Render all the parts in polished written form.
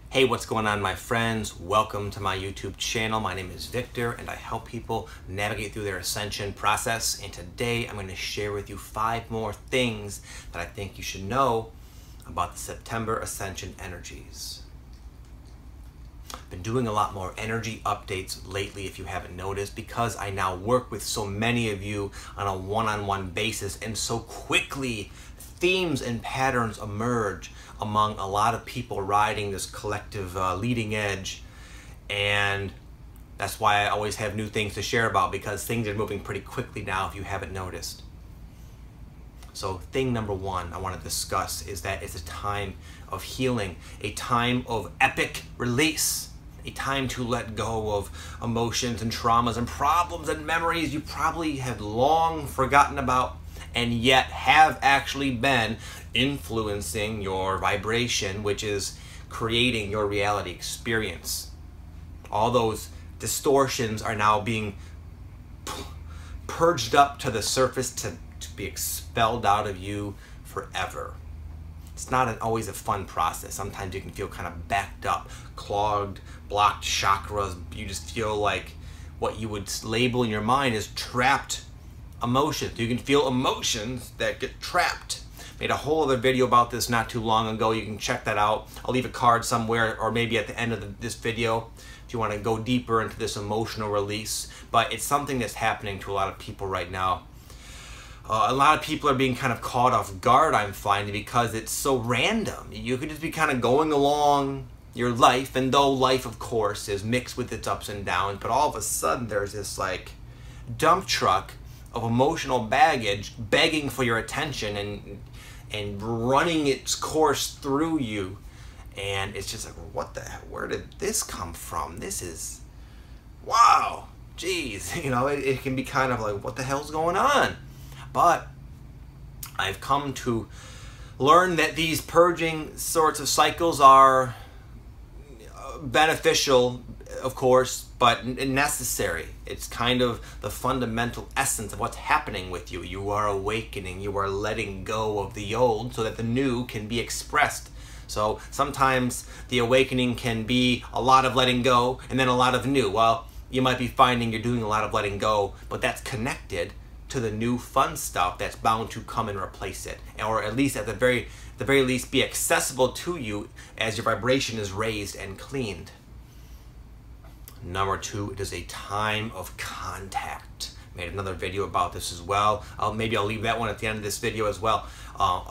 Hey, what's going on, my friends? Welcome to my YouTube channel. My name is Victor and I help people navigate through their ascension process. And today I'm going to share with you 5 more things that I think you should know about the September ascension energies. I've been doing a lot more energy updates lately, if you haven't noticed, because I now work with so many of you on a one-on-one basis, and so quickly themes and patterns emerge among a lot of people riding this collective leading edge. And that's why I always have new things to share about, because things are moving pretty quickly now, if you haven't noticed. So thing number 1 I want to discuss is that it's a time of healing, a time of epic release, a time to let go of emotions and traumas and problems and memories you probably have long forgotten about, and yet have actually been influencing your vibration, which is creating your reality experience. All those distortions are now being purged up to the surface to be expelled out of you forever. It's not always a fun process. Sometimes you can feel kind of backed up, clogged, blocked chakras. You just feel like what you would label in your mind is trapped emotions. You can feel emotions that get trapped. Made a whole other video about this not too long ago. You can check that out. I'll leave a card somewhere, or maybe at the end of this video if you want to go deeper into this emotional release. But it's something that's happening to a lot of people right now. A lot of people are being kind of caught off guard, I'm finding, because it's so random. You could just be kind of going along your life, and though life, of course, is mixed with its ups and downs, but all of a sudden there's this like dump truck of emotional baggage begging for your attention and running its course through you. And it's just like, what the hell? Where did this come from? This is, wow, geez. You know, it can be kind of like, what the hell's going on? But I've come to learn that these purging sorts of cycles are beneficial, of course, but necessary. It's kind of the fundamental essence of what's happening with you. You are awakening, you are letting go of the old so that the new can be expressed. So sometimes the awakening can be a lot of letting go and then a lot of new. Well, you might be finding you're doing a lot of letting go, but that's connected to the new fun stuff that's bound to come and replace it, or at least at the very least be accessible to you as your vibration is raised and cleaned. Number 2, it is a time of contact. Made another video about this as well. Maybe I'll leave that one at the end of this video as well,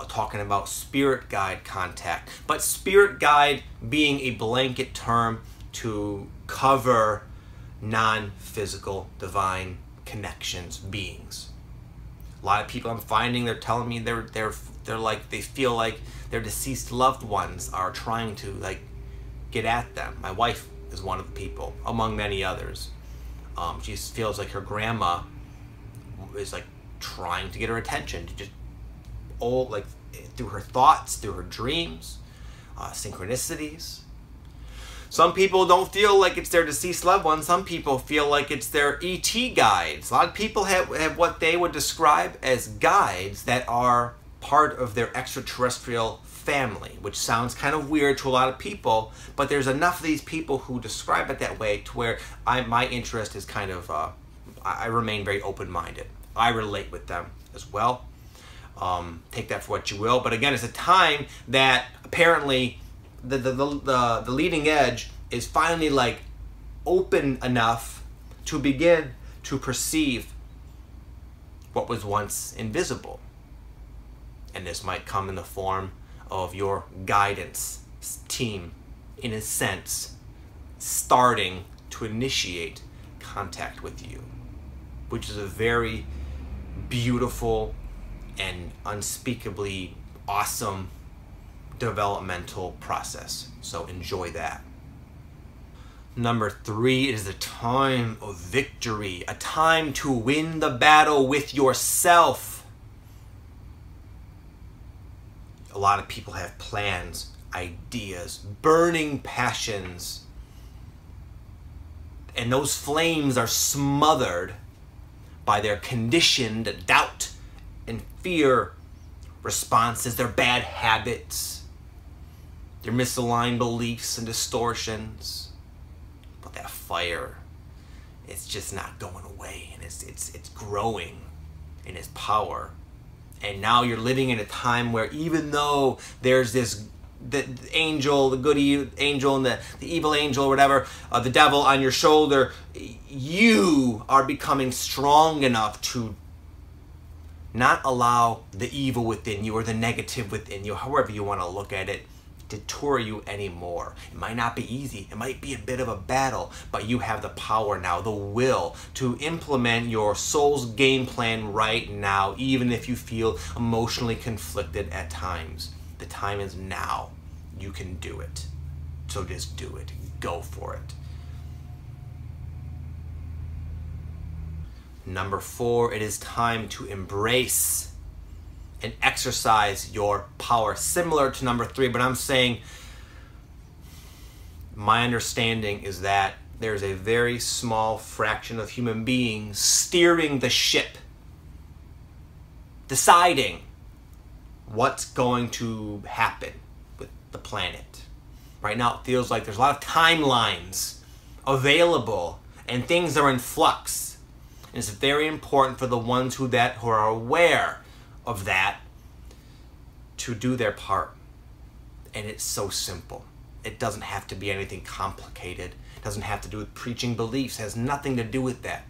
talking about spirit guide contact. But spirit guide being a blanket term to cover non-physical divine connections, beings. A lot of people I'm finding, they're telling me they're like, they feel like their deceased loved ones are trying to like get at them. My wife is one of the people, among many others. She feels like her grandma is like trying to get her attention, to just like through her thoughts, through her dreams, synchronicities. Some people don't feel like it's their deceased loved one. Some people feel like it's their ET guides. A lot of people have what they would describe as guides that are part of their extraterrestrial family, which sounds kind of weird to a lot of people, but there's enough of these people who describe it that way to where my interest is kind of, I remain very open-minded. I relate with them as well. Take that for what you will. But again, it's a time that apparently the leading edge is finally like open enough to begin to perceive what was once invisible. And this might come in the form of your guidance team, in a sense, starting to initiate contact with you, which is a very beautiful and unspeakably awesome developmental process. So enjoy that. Number 3 is a time of victory, a time to win the battle with yourself. A lot of people have plans, ideas, burning passions, and those flames are smothered by their conditioned doubt and fear responses, their bad habits. their misaligned beliefs and distortions. But that fire, it's just not going away, and it's growing in its power. And now you're living in a time where even though there's the angel, the good angel and the evil angel or whatever, the devil on your shoulder, you are becoming strong enough to not allow the evil within you or the negative within you, however you want to look at it, deter you anymore. It might not be easy. It might be a bit of a battle, but you have the power now, the will to implement your soul's game plan right now, even if you feel emotionally conflicted at times. The time is now. You can do it. So just do it. Go for it. Number 4, it is time to embrace and exercise your power. Similar to number 3, but I'm saying my understanding is that there's a very small fraction of human beings steering the ship, deciding what's going to happen with the planet. Right now it feels like there's a lot of timelines available and things are in flux. And it's very important for the ones who are aware of that to do their part. And it's so simple. It doesn't have to be anything complicated. It doesn't have to do with preaching beliefs. It has nothing to do with that.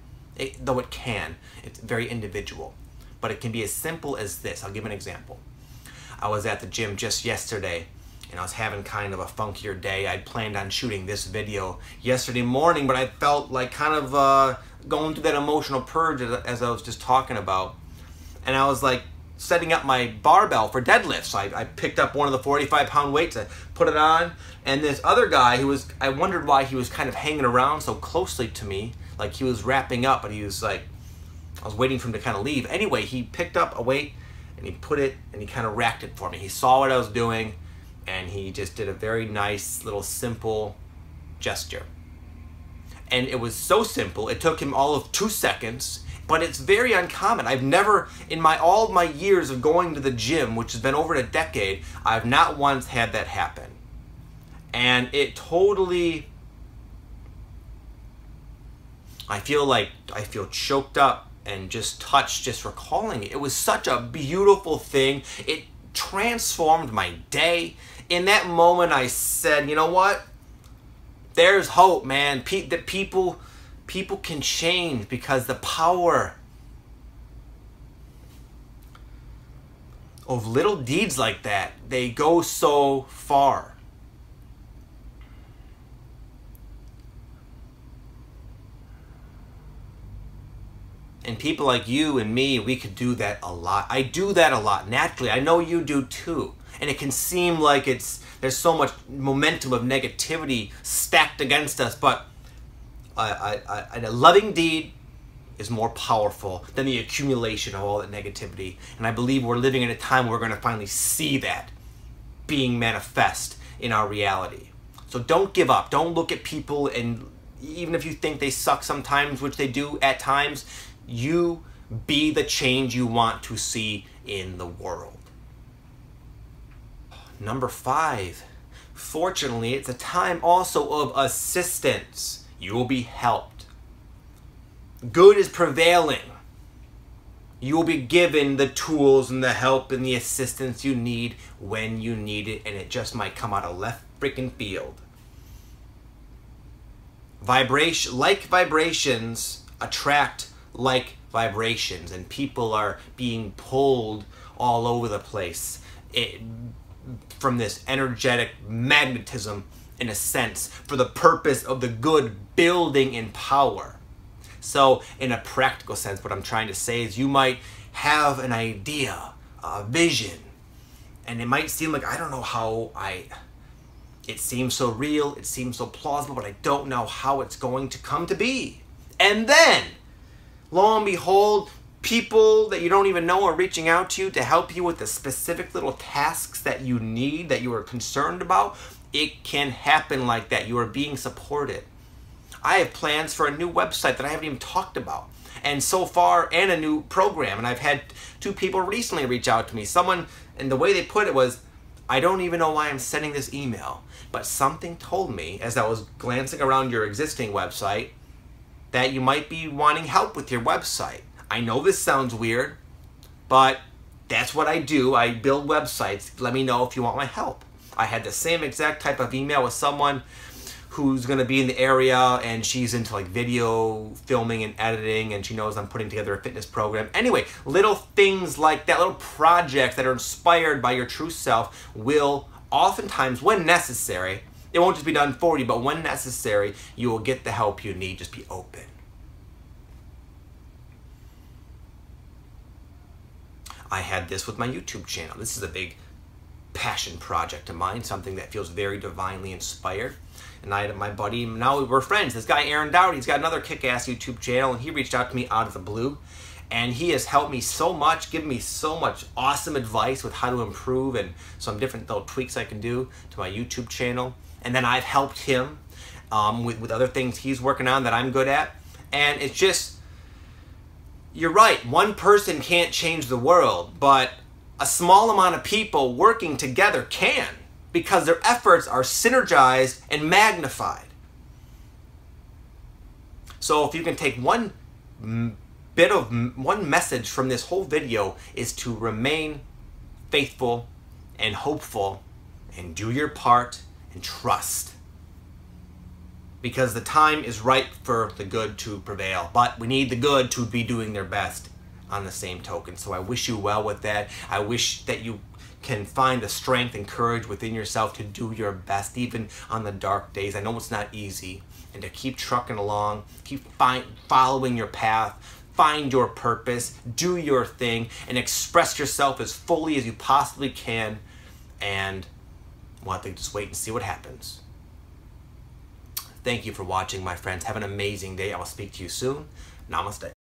Though it can. It's very individual. But it can be as simple as this. I'll give an example. I was at the gym just yesterday, and I was having kind of a funkier day. I'd planned on shooting this video yesterday morning, but I felt like kind of going through that emotional purge as I was just talking about. And I was like setting up my barbell for deadlifts. So I picked up one of the 45-pound weights, I put it on, and this other guy I wondered why he was kind of hanging around so closely to me, like he was wrapping up, and he was like, I was waiting for him to kind of leave. Anyway, he picked up a weight and he put it and he kind of racked it for me. He saw what I was doing and he just did a very nice little simple gesture. And it was so simple, it took him all of 2 seconds, but it's very uncommon. I've never, in all of my years of going to the gym, which has been over a decade, I've not once had that happen. And it totally, I feel choked up and just touched just recalling it. It was such a beautiful thing. It transformed my day. In that moment, I said, you know what? There's hope, man. That people can change, because the power of little deeds like that, they go so far. And people like you and me, we could do that a lot. I do that a lot naturally. I know you do too. And it can seem like there's so much momentum of negativity stacked against us, but a loving deed is more powerful than the accumulation of all that negativity. And I believe we're living in a time where we're going to finally see that being manifest in our reality. So don't give up. Don't look at people, and even if you think they suck sometimes, which they do at times, you be the change you want to see in the world. Number 5, fortunately, it's a time also of assistance. You will be helped. Good is prevailing. You will be given the tools and the help and the assistance you need when you need it, and it just might come out of left freaking field. Like vibrations attract like vibrations, and people are being pulled all over the place from this energetic magnetism, in a sense, for the purpose of the good building in power. So in a practical sense, what I'm trying to say is you might have an idea, a vision, and it might seem like, I don't know how it seems so real, it seems so plausible, but I don't know how it's going to come to be. And then, lo and behold, people that you don't even know are reaching out to you to help you with the specific little tasks that you need, that you are concerned about. It can happen like that. You are being supported. I have plans for a new website that I haven't even talked about, and so far, and a new program. And I've had 2 people recently reach out to me. Someone, and the way they put it was, I don't even know why I'm sending this email, but something told me as I was glancing around your existing website that you might be wanting help with your website. I know this sounds weird, but that's what I do. I build websites. Let me know if you want my help. I had the same exact type of email with someone who's going to be in the area, and she's into like video filming and editing, and she knows I'm putting together a fitness program. Anyway, little things like that, little projects that are inspired by your true self will oftentimes, when necessary, it won't just be done for you, but when necessary, you will get the help you need. Just be open. I had this with my YouTube channel. This is a big passion project of mine, something that feels very divinely inspired. And I had my buddy, now we're friends, this guy Aaron Dowdy, he's got another kick-ass YouTube channel, and he reached out to me out of the blue. And he has helped me so much, given me so much awesome advice with how to improve and some different little tweaks I can do to my YouTube channel. And then I've helped him with other things he's working on that I'm good at. And it's just, you're right, one person can't change the world, but a small amount of people working together can, because their efforts are synergized and magnified. So if you can take one message from this whole video, is to remain faithful and hopeful and do your part and trust. Because the time is right for the good to prevail, but we need the good to be doing their best on the same token. So I wish you well with that. I wish that you can find the strength and courage within yourself to do your best, even on the dark days. I know it's not easy, and to keep trucking along, keep following your path, find your purpose, do your thing, and express yourself as fully as you possibly can, and we'll have to just wait and see what happens. Thank you for watching, my friends. Have an amazing day. I will speak to you soon. Namaste.